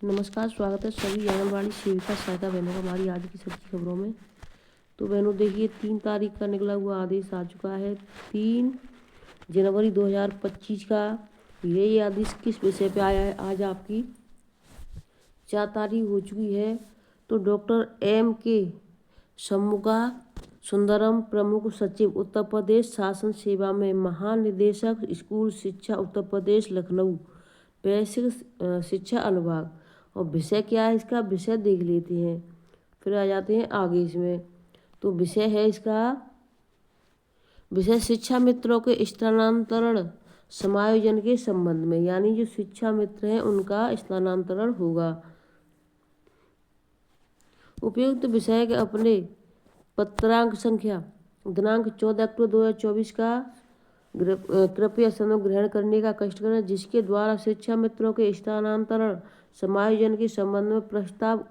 नमस्कार, स्वागत है सभी आंगनबाड़ी सेविका सहायता बहनों का हमारी आज की सच्ची खबरों में। तो बहनों देखिए 3 तारीख का निकला हुआ आदेश आ चुका है। 3 जनवरी 2025 का ये आदेश किस विषय पे आया है? आज आपकी 4 तारीख हो चुकी है। तो डॉक्टर M.K. षण्मुगा सुंदरम, प्रमुख सचिव उत्तर प्रदेश शासन सेवा में, महानिदेशक स्कूल शिक्षा उत्तर प्रदेश लखनऊ, बेसिक शिक्षा अनुभाग। और विषय क्या है इसका? विषय देख लेते हैं, फिर आ जाते हैं आगे इसमें। तो विषय है इसका, विषय शिक्षा मित्रों के स्थानांतरण समायोजन के संबंध में, यानी जो शिक्षा मित्र हैं उनका स्थानांतरण होगा। उपयुक्त विषय के अपने पत्रांक संख्या दिनांक 14 अक्टूबर 2024 का कृपया समय ग्रहण करने का कष्ट करें, जिसके द्वारा शिक्षा मित्रों के स्थानांतरण समायोजन के संबंध में प्रस्ताव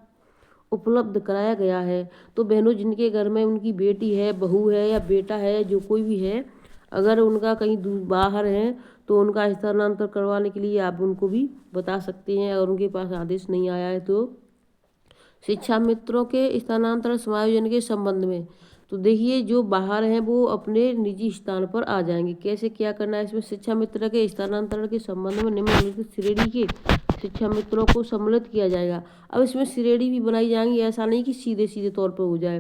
उपलब्ध कराया गया है। तो बहनों जिनके घर में उनकी बेटी है, बहू है या बेटा है, जो कोई भी है, अगर उनका कहीं बाहर है तो उनका स्थानांतरण करवाने के लिए आप उनको भी बता सकते हैं। अगर उनके पास आदेश नहीं आया है तो शिक्षा मित्रों के स्थानांतरण समायोजन के संबंध में, तो देखिए जो बाहर हैं वो अपने निजी स्थान पर आ जाएंगे। कैसे क्या करना है इसमें? शिक्षा मित्र के स्थानांतरण के संबंध में निम्नलिखित श्रेणी के शिक्षा मित्रों को सम्मिलित किया जाएगा। अब इसमें श्रेणी भी बनाई जाएंगी, ऐसा नहीं कि सीधे सीधे तौर पर हो जाए।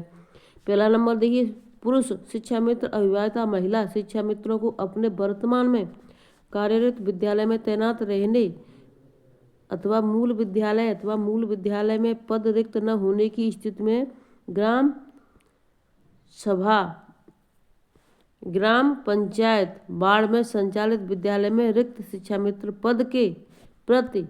पहला नंबर देखिए, पुरुष शिक्षा मित्र अविवाहिता महिला शिक्षा मित्रों को अपने वर्तमान में कार्यरत विद्यालय में तैनात रहने अथवा मूल विद्यालय में पद रिक्त न होने की स्थिति में ग्राम सभा, ग्राम पंचायत वार्ड में संचालित विद्यालय में रिक्त शिक्षा मित्र पद के प्रति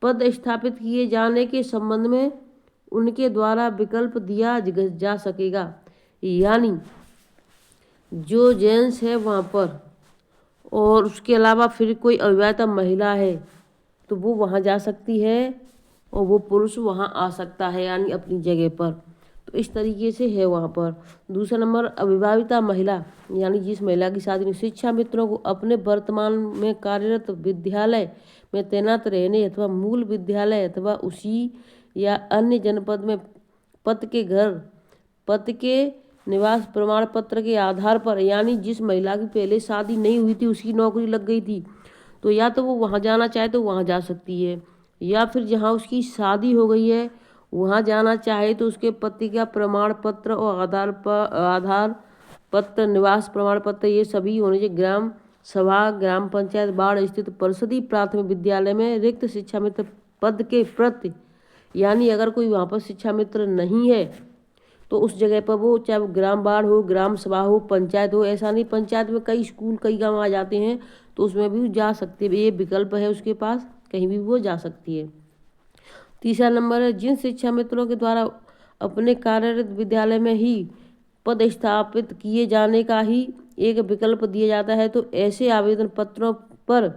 पद स्थापित किए जाने के संबंध में उनके द्वारा विकल्प दिया जा सकेगा। यानी जो जेंट्स है वहाँ पर, और उसके अलावा फिर कोई अविवाहिता महिला है तो वो वहाँ जा सकती है और वो पुरुष वहाँ आ सकता है, यानी अपनी जगह पर। तो इस तरीके से है वहाँ पर। दूसरा नंबर, अविवाहिता महिला, यानी जिस महिला की शादी नहीं, शिक्षा मित्रों को अपने वर्तमान में कार्यरत विद्यालय में तैनात रहने अथवा मूल विद्यालय अथवा उसी या अन्य जनपद में पद के निवास प्रमाण पत्र के आधार पर, यानी जिस महिला की पहले शादी नहीं हुई थी, उसकी नौकरी लग गई थी, तो या तो वो वहाँ जाना चाहे तो वहाँ जा सकती है, या फिर जहाँ उसकी शादी हो गई है वहाँ जाना चाहे तो उसके पति का प्रमाण पत्र और आधार पत्र, निवास प्रमाण पत्र, ये सभी होने चाहिए। ग्राम सभा, ग्राम पंचायत वार्ड स्थित परिषदीय प्राथमिक विद्यालय में रिक्त शिक्षा मित्र पद के प्रति, यानी अगर कोई वहाँ पर शिक्षा मित्र नहीं है तो उस जगह पर वो, चाहे वो ग्राम वार्ड हो, ग्राम सभा हो, पंचायत हो, ऐसा नहीं, पंचायत में कई स्कूल कई गाँव आ जाते हैं तो उसमें भी जा सकते हैं, ये विकल्प है उसके पास, कहीं भी वो जा सकती है। तीसरा नंबर है, जिन शिक्षा मित्रों के द्वारा अपने कार्यरत विद्यालय में ही पद स्थापित किए जाने का ही एक विकल्प दिया जाता है तो ऐसे आवेदन पत्रों पर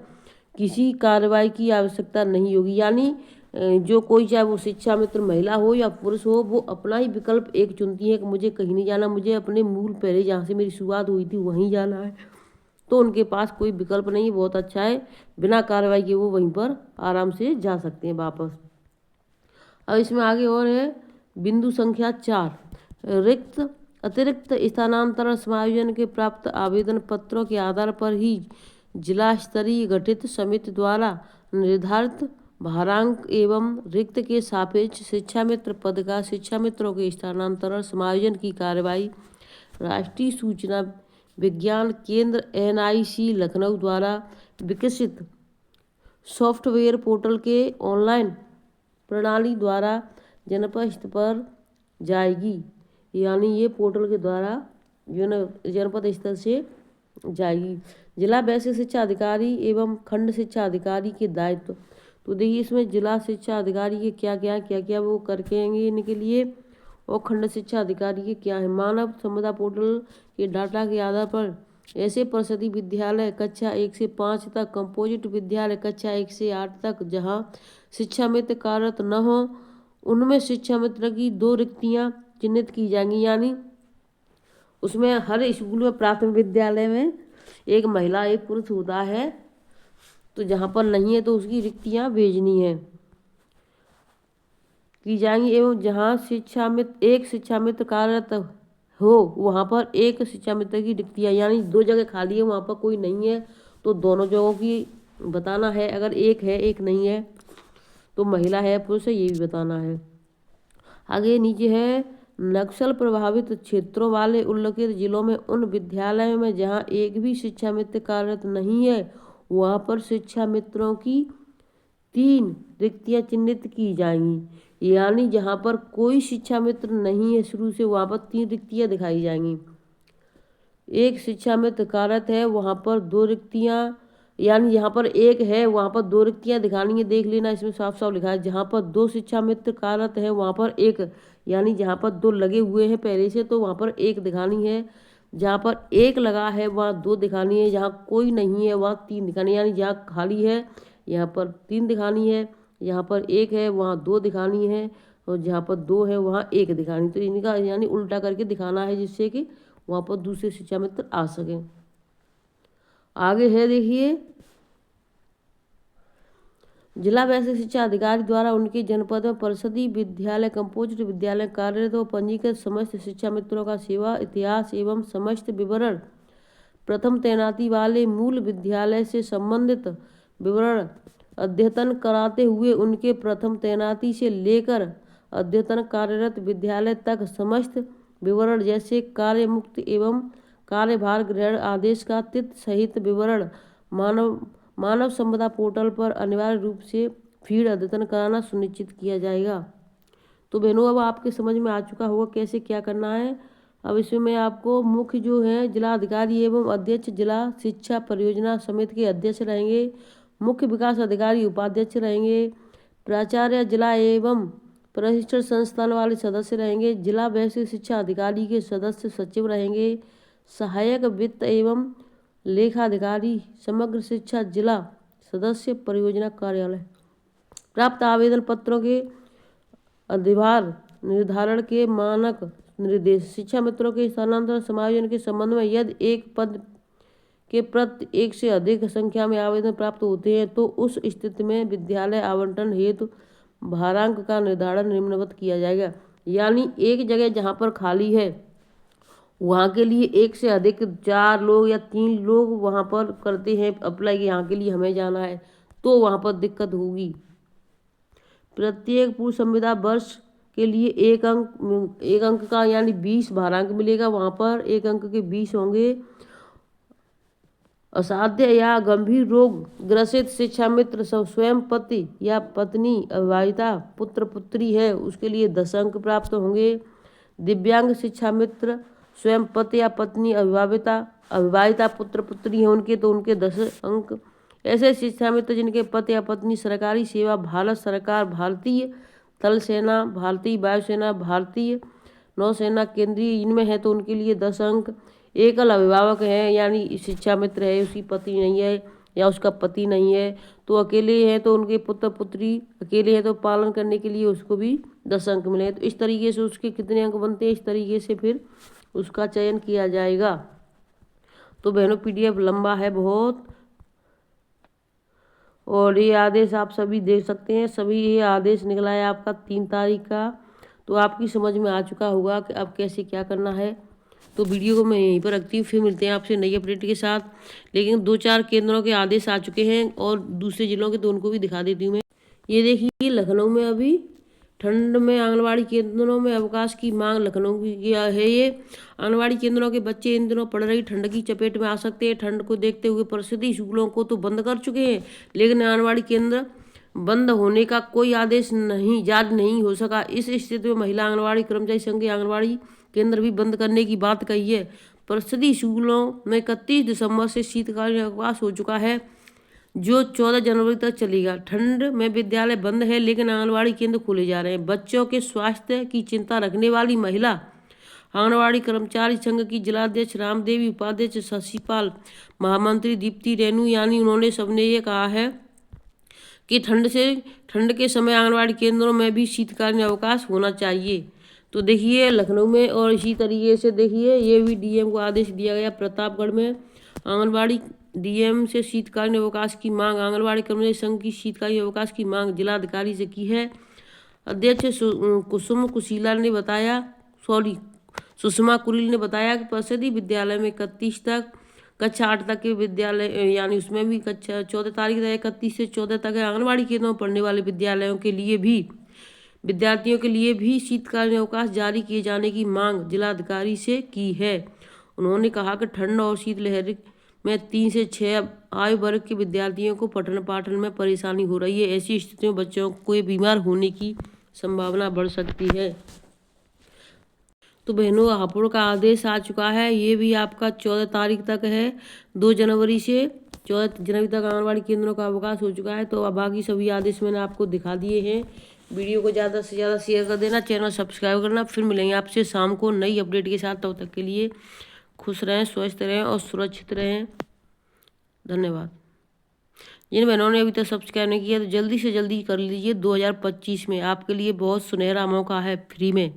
किसी कार्रवाई की आवश्यकता नहीं होगी। यानी जो कोई, चाहे वो शिक्षा मित्र महिला हो या पुरुष हो, वो अपना ही विकल्प एक चुनती है कि मुझे कहीं नहीं जाना, मुझे अपने मूल पहले जहाँ से मेरी शुरुआत हुई थी वहीं जाना है, तो उनके पास कोई विकल्प नहीं है। बहुत अच्छा है, बिना कार्रवाई के वो वहीं पर आराम से जा सकते हैं वापस। अब इसमें आगे और है बिंदु संख्या 4, अतिरिक्त स्थानांतरण समायोजन के प्राप्त आवेदन पत्रों के आधार पर ही जिला स्तरीय गठित समिति द्वारा निर्धारित भारांक एवं रिक्त के सापेक्ष शिक्षा मित्र पद का शिक्षा मित्रों के स्थानांतरण समायोजन की कार्यवाही राष्ट्रीय सूचना विज्ञान केंद्र NIC लखनऊ द्वारा विकसित सॉफ्टवेयर पोर्टल के ऑनलाइन प्रणाली द्वारा जनपद स्तर पर जाएगी। यानी ये पोर्टल के द्वारा जनपद स्तर से जाएगी। जिला बेसिक शिक्षा अधिकारी एवं खंड शिक्षा अधिकारी के दायित्व, तो देखिए इसमें जिला शिक्षा अधिकारी के क्या वो करेंगे इनके लिए, और खंड शिक्षा अधिकारी के क्या है। मानव संपदा पोर्टल के डाटा के आधार पर ऐसे परिषदीय विद्यालय कक्षा 1 से 5 तक, कंपोजिट विद्यालय कक्षा 1 से 8 तक जहां शिक्षा मित्र कार्यरत न हो, उनमें शिक्षा मित्र की 2 रिक्तियां चिन्हित की जाएंगी। यानी उसमें हर स्कूल में प्राथमिक विद्यालय में एक महिला एक पुरुष होता है, तो जहाँ पर नहीं है तो उसकी रिक्तियाँ भेजनी है की जाएंगी। एवं जहाँ शिक्षा मित्र एक शिक्षा मित्र कार्यरत हो वहाँ पर एक शिक्षा मित्र की रिक्तियाँ, यानी 2 जगह खाली है वहाँ पर कोई नहीं है तो दोनों जगहों की बताना है। अगर एक है एक नहीं है तो महिला है पुरुष है ये भी बताना है। आगे नीचे है नक्सल प्रभावित क्षेत्रों वाले उल्लेखित जिलों में उन विद्यालयों में जहाँ एक भी शिक्षा मित्र कार्यरत नहीं है वहाँ पर शिक्षा मित्रों की 3 रिक्तियाँ चिन्हित की जाएंगी। यानी जहाँ पर कोई शिक्षा मित्र नहीं है शुरू से वहाँ पर 3 रिक्तियाँ दिखाई जाएंगी। एक शिक्षा मित्र कार्यरत है वहाँ पर 2 रिक्तियाँ, यानी यहाँ पर एक है वहाँ पर 2 रिक्तियाँ दिखानी है। देख लेना इसमें साफ साफ लिखा है। जहाँ पर 2 शिक्षा मित्र कार्यरत है वहाँ पर एक, यानी जहाँ पर 2 लगे हुए हैं पहले से तो वहाँ पर एक दिखानी है। जहाँ पर एक लगा है वहाँ 2 दिखानी है। जहाँ कोई नहीं है वहाँ 3 दिखानी है, यानी जहाँ खाली है यहाँ पर 3 दिखानी है। यहाँ पर एक है वहाँ 2 दिखानी है और जहाँ पर 2 है वहाँ एक दिखानी। तो इनका यानी उल्टा करके दिखाना है जिससे कि वहाँ पर दूसरे शिक्षा मित्र आ सकें। आगे है देखिए जिला वैश्विक शिक्षा अधिकारी द्वारा उनके जनपद में परिषदीय विद्यालय कंपोजिट विद्यालय कार्यरत व पंजीकृत समस्त शिक्षा मित्रों का सेवा इतिहास एवं समस्त विवरण प्रथम तैनाती वाले मूल विद्यालय से संबंधित विवरण अद्यतन कराते हुए उनके प्रथम तैनाती से लेकर अद्यतन कार्यरत विद्यालय तक समस्त विवरण जैसे कार्य मुक्त एवं कार्यभार ग्रहण आदेश का तिथि सहित विवरण मानव संपदा पोर्टल पर अनिवार्य रूप से फीड अद्यतन कराना सुनिश्चित किया जाएगा। तो बहनों अब आपके समझ में आ चुका होगा कैसे क्या करना है। अब इसमें मैं आपको मुख्य जो है जिला अधिकारी एवं अध्यक्ष जिला शिक्षा परियोजना समिति के अध्यक्ष रहेंगे, मुख्य विकास अधिकारी उपाध्यक्ष रहेंगे, प्राचार्य जिला एवं प्रशिक्षण संस्थान वाले सदस्य रहेंगे, जिला वैश्विक शिक्षा अधिकारी के सदस्य सचिव रहेंगे, सहायक वित्त एवं लेखाधिकारी समग्र शिक्षा जिला सदस्य परियोजना कार्यालय। प्राप्त आवेदन पत्रों के अधिभार निर्धारण के मानक निर्देश शिक्षा मित्रों के स्थानांतरण समायोजन के संबंध में यदि एक पद के प्रति एक से अधिक संख्या में आवेदन प्राप्त होते हैं तो उस स्थिति में विद्यालय आवंटन हेतु भारांक का निर्धारण निम्नवत किया जाएगा। यानी एक जगह जहाँ पर खाली है वहाँ के लिए एक से अधिक 4 लोग या 3 लोग वहाँ पर करते हैं अप्लाई कि यहाँ के लिए हमें जाना है तो वहाँ पर दिक्कत होगी। प्रत्येक पूर्व संविदा वर्ष के लिए एक अंक का यानी 20 भारांक मिलेगा। वहाँ पर 1 अंक के 20 होंगे। असाध्य या गंभीर रोग ग्रसित शिक्षा मित्र स्वयं पति या पत्नी अविवाहिता पुत्र पुत्री है उसके लिए 10 अंक प्राप्त होंगे। दिव्यांग शिक्षा मित्र स्वयं पति या पत्नी अविवाहिता पुत्र पुत्री है उनके तो उनके 10 अंक। ऐसे शिक्षा मित्र जिनके पति या पत्नी सरकारी सेवा भारत सरकार, भारतीय थल सेना, भारतीय वायुसेना, भारतीय नौसेना केंद्रीय इनमें है तो उनके लिए 10 अंक। एकल अभिभावक है यानी शिक्षा मित्र है उसकी पति नहीं है या उसका पति नहीं है तो अकेले है तो उनके पुत्र पुत्री अकेले है तो पालन करने के लिए उसको भी 10 अंक मिले। तो इस तरीके से उसके कितने अंक बनते हैं इस तरीके से फिर उसका चयन किया जाएगा। तो बहनों PDF लंबा है बहुत और ये आदेश आप सभी देख सकते हैं। सभी ये आदेश निकला है आपका 3 तारीख का। तो आपकी समझ में आ चुका होगा कि अब कैसे क्या करना है। तो वीडियो को मैं यहीं पर रखती हूँ, फिर मिलते हैं आपसे नई अपडेट के साथ। लेकिन 2-4 केंद्रों के आदेश आ चुके हैं और दूसरे जिलों के तो उनको भी दिखा देती हूँ मैं। ये देखिए लखनऊ में अभी ठंड में आंगनबाड़ी केंद्रों में अवकाश की मांग लखनऊ की है। ये आंगनबाड़ी केंद्रों के बच्चे इन दिनों पड़ रही ठंड की चपेट में आ सकते हैं। ठंड को देखते हुए परिषदीय स्कूलों को तो बंद कर चुके हैं लेकिन आंगनबाड़ी केंद्र बंद होने का कोई आदेश नहीं जारी नहीं हो सका। इस स्थिति में महिला आंगनबाड़ी कर्मचारी संघ के आंगनबाड़ी केंद्र भी बंद करने की बात कही है। परिषदीय स्कूलों में 31 दिसंबर से शीतकालीन अवकाश हो चुका है जो 14 जनवरी तक चलेगा। ठंड में विद्यालय बंद है लेकिन आंगनबाड़ी केंद्र खोले जा रहे हैं। बच्चों के स्वास्थ्य की चिंता रखने वाली महिला आंगनबाड़ी कर्मचारी संघ की जिलाध्यक्ष रामदेवी, उपाध्यक्ष शशिपाल, महामंत्री दीप्ति रेणु यानी उन्होंने सबने ये कहा है कि ठंड के समय आंगनबाड़ी केंद्रों में भी शीतकालीन अवकाश होना चाहिए। तो देखिए लखनऊ में और इसी तरीके से देखिए ये भी DM को आदेश दिया गया। प्रतापगढ़ में आंगनबाड़ी डीएम से शीतकालीन अवकाश की मांग। आंगनबाड़ी कर्मचारी संघ की शीतकालीन अवकाश की मांग जिलाधिकारी से की है। अध्यक्ष कुसुमा कुरील ने बताया कि परिषदीय विद्यालय में 31 तक, कक्षा 8 तक के विद्यालय यानी उसमें भी कक्षा 14 तारीख तक 31 से 14 तक है। आंगनबाड़ी केंद्रों में पढ़ने वाले विद्यार्थियों के लिए भी शीतकालीन अवकाश जारी किए जाने की मांग जिलाधिकारी से की है। उन्होंने कहा कि ठंड और शीतलहर में 3 से 6 आयु वर्ग के विद्यार्थियों को पठन पाठन में परेशानी हो रही है। ऐसी स्थिति में बच्चों को बीमार होने की संभावना बढ़ सकती है। तो बहनों, हापुड़ का आदेश आ चुका है, ये भी आपका 14 तारीख तक है। 2 जनवरी से 14 जनवरी तक आंगनबाड़ी केंद्रों का अवकाश हो चुका है। तो अब बाकी सभी आदेश मैंने आपको दिखा दिए हैं। वीडियो को ज़्यादा से ज़्यादा शेयर कर देना, चैनल सब्सक्राइब करना। फिर मिलेंगे आपसे शाम को नई अपडेट के साथ। तब तक के लिए खुश रहें, स्वस्थ रहें और सुरक्षित रहें। धन्यवाद। जिन बहनों ने अभी तक सब्सक्राइब नहीं किया तो जल्दी से जल्दी कर लीजिए। 2025 में आपके लिए बहुत सुनहरा मौका है फ्री में।